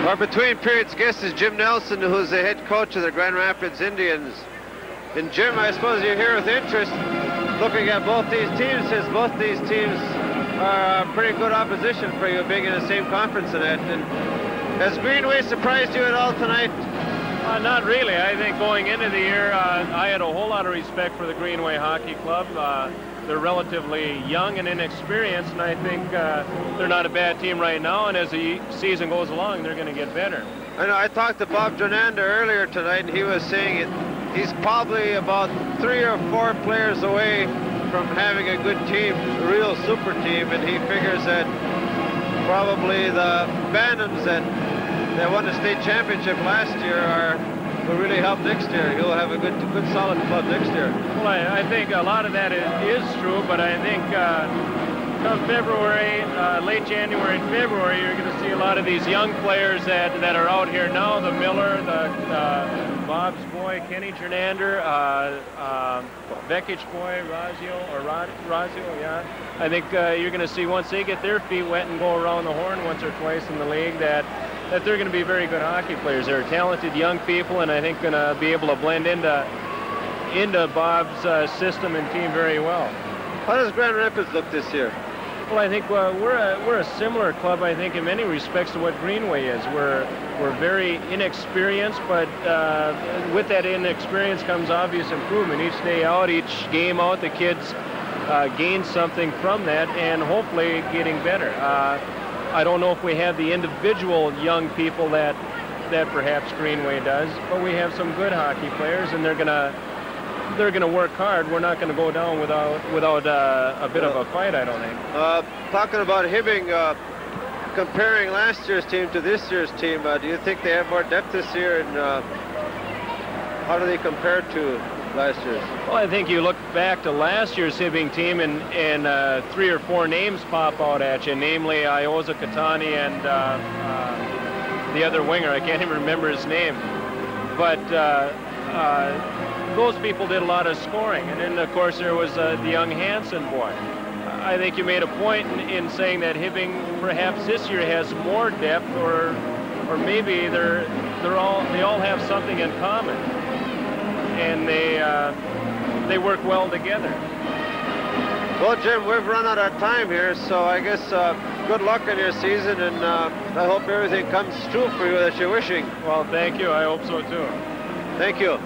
Our between periods guest is Jim Nelson, who's the head coach of the Grand Rapids Indians. And Jim, I suppose you're here with interest looking at both these teams, since both these teams are pretty good opposition for you, being in the same conference and that. And has Greenway surprised you at all tonight? Not really. I think going into the year, I had a whole lot of respect for the Greenway Hockey Club. They're relatively young and inexperienced, and I think they're not a bad team right now, and as the season goes along, they're going to get better. I know, I talked to Bob Jonander earlier tonight, and he was saying he's probably about 3 or 4 players away from having a good team, a real super team, and he figures that probably the Bantams that won the state championship last year will really help next year. He'll have a good solid club next year. Well, I think a lot of that is true, but I think come February, late January and February, you're going to see a lot of these young players that are out here now, the Miller, the Bob's boy, Kenny Jernander, Vekic boy, Razio, yeah. I think you're going to see once they get their feet wet and go around the horn once or twice in the league that they're going to be very good hockey players. They're talented young people, and I think going to be able to blend into Bob's system and team very well. How does Grand Rapids look this year? Well, I think we're a similar club, I think, in many respects to what Greenway is. We're very inexperienced, but with that inexperience comes obvious improvement. Each day out, each game out, the kids gain something from that, and hopefully getting better. I don't know if we have the individual young people that perhaps Greenway does, but we have some good hockey players, and they're gonna work hard. We're not going to go down without a bit of a fight, I don't think. Talking about Hibbing, comparing last year's team to this year's team, do you think they have more depth this year, and how do they compare to last year's? Well, I think you look back to last year's Hibbing team, and 3 or 4 names pop out at you, namely Ioza Katani and the other winger. I can't even remember his name. But those people did a lot of scoring. And then, of course, there was the young Hansen boy. I think you made a point in saying that Hibbing perhaps this year has more depth, or maybe they all have something in common, and they work well together. Well, Jim, we've run out of time here, so I guess good luck in your season, and I hope everything comes true for you that you're wishing. Well, thank you. I hope so too. Thank you.